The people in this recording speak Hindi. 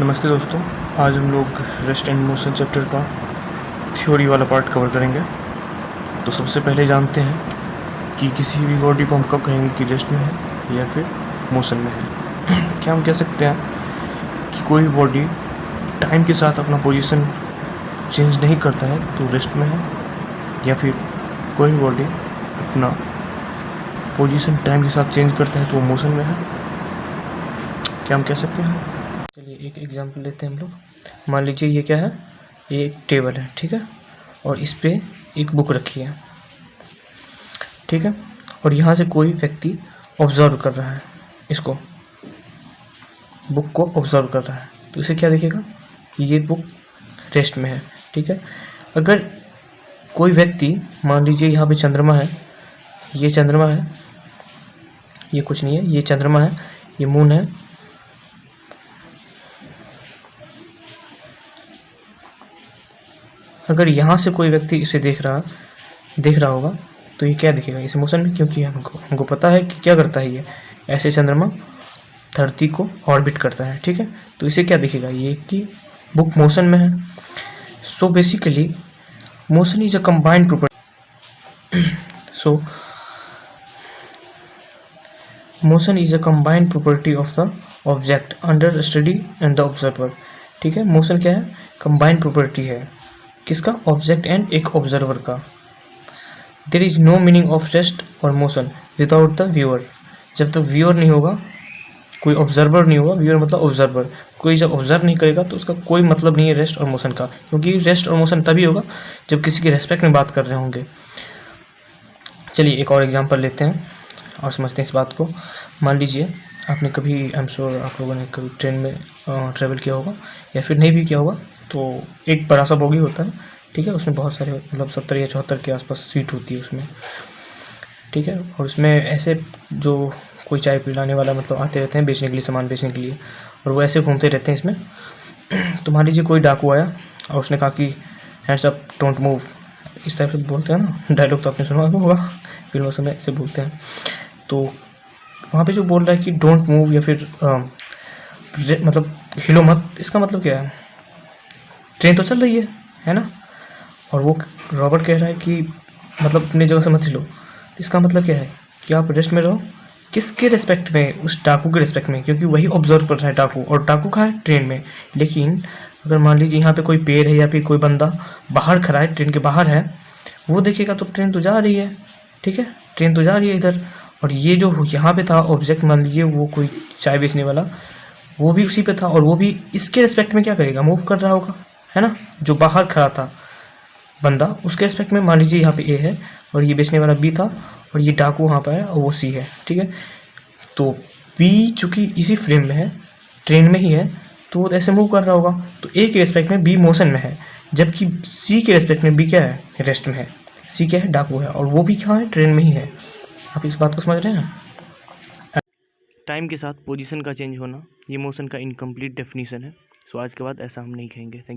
नमस्ते दोस्तों, आज हम लोग रेस्ट एंड मोशन चैप्टर का थ्योरी वाला पार्ट कवर करेंगे। तो सबसे पहले जानते हैं कि किसी भी बॉडी को हम कब कहेंगे कि रेस्ट में है या फिर मोशन में है। क्या हम कह सकते हैं कि कोई बॉडी टाइम के साथ अपना पोजीशन चेंज नहीं करता है तो रेस्ट में है, या फिर कोई बॉडी अपना पोजीशन टाइम के साथ चेंज करता है तो वो मोशन में है। क्या हम कह सकते हैं? चलिए एक एग्जांपल लेते हैं हम लोग। मान लीजिए ये क्या है, ये एक टेबल है, ठीक है, और इस पे एक बुक रखी है, ठीक है, और यहाँ से कोई व्यक्ति ऑब्जर्व कर रहा है, इसको बुक को ऑब्जर्व कर रहा है, तो इसे क्या दिखेगा कि ये बुक रेस्ट में है, ठीक है। अगर कोई व्यक्ति, मान लीजिए यहाँ पे चंद्रमा है, ये चंद्रमा है, ये कुछ नहीं है, ये चंद्रमा है, ये मून है, अगर यहाँ से कोई व्यक्ति इसे देख रहा होगा तो ये क्या दिखेगा, इसे मोशन में, क्योंकि हमको पता है कि क्या करता है, ये ऐसे चंद्रमा धरती को ऑर्बिट करता है, ठीक है। तो इसे क्या दिखेगा, ये कि बुक मोशन में है। So basically motion is a combined property motion is a combined property of the object under study and the observer, ठीक है। मोशन क्या है, कंबाइंड प्रॉपर्टी है, किसका, ऑब्जेक्ट एंड एक ऑब्जर्वर का। There is no meaning of rest or motion without the viewer. जब तक व्यूअर नहीं होगा, कोई ऑब्जर्वर नहीं होगा, व्यूअर मतलब ऑब्जर्वर, कोई जब ऑब्जर्व नहीं करेगा तो उसका कोई मतलब नहीं है रेस्ट और मोशन का, क्योंकि रेस्ट और मोशन तभी होगा जब किसी के रेस्पेक्ट में बात कर रहे होंगे। चलिए एक और एग्जाम्पल लेते हैं और समझते हैं इस बात को। मान लीजिए आपने कभी, आई एम श्योर आप लोगों ने कभी ट्रेन में ट्रेवल किया होगा या फिर नहीं भी किया होगा, तो एक बड़ा सा बोगी होता है, ठीक है, उसमें बहुत सारे मतलब 70 या 74 के आसपास सीट होती है उसमें, ठीक है, और उसमें ऐसे जो कोई चाय पिलाने वाला मतलब आते रहते हैं बेचने के लिए, सामान बेचने के लिए, और वो ऐसे घूमते रहते हैं इसमें। तो मान लीजिए कोई डाकू आया और उसने कहा कि हैंड्स अप डोंट मूव, इस टाइप से बोलते हैं ना, डायलॉग तो आपने सुना होगा, फिल्मों में ऐसे बोलते हैं। तो वहाँ पे जो बोल रहा है कि डोंट मूव या फिर मतलब हिलो मत, इसका मतलब क्या है, ट्रेन तो चल रही है ना, और वो रॉबर्ट कह रहा है कि मतलब अपनी जगह से मत हिलो, इसका मतलब क्या है कि आप रेस्ट में रहो। किसके रिस्पेक्ट में, उस डाकू के रिस्पेक्ट में, क्योंकि वही ऑब्जर्व कर रहा है डाकू, और डाकू कहाँ है, ट्रेन में। लेकिन अगर मान लीजिए यहाँ पे कोई पेड़ है या फिर कोई बंदा बाहर खड़ा है, ट्रेन के बाहर है, वो देखेगा तो ट्रेन तो जा रही है, ठीक है, ट्रेन तो जा रही है इधर, और ये जो यहाँ पे था ऑब्जेक्ट, मान लीजिए वो कोई चाय बेचने वाला, वो भी उसी पे था, और वो भी इसके रिस्पेक्ट में क्या करेगा, मूव कर रहा होगा, है ना। जो बाहर खड़ा था बंदा, उसके रिस्पेक्ट में मान लीजिए यहाँ पे ए है और ये बेचने वाला बी था और ये डाकू वहाँ पर है और वो सी है, ठीक है। तो बी चूँकि इसी फ्रेम में है, ट्रेन में ही है, तो वो ऐसे मूव कर रहा होगा, तो ए के रिस्पेक्ट में बी मोशन में है, जबकि सी के रिस्पेक्ट में बी क्या है, रेस्ट में है। सी क्या है, डाकू है, और वो भी कहाँ है, ट्रेन में ही है। आप इस बात को समझ रहे हैं। टाइम के साथ पोजीशन का चेंज होना ये मोशन का इनकम्प्लीट डेफिनेशन है। सो आज के बाद ऐसा हम नहीं कहेंगे।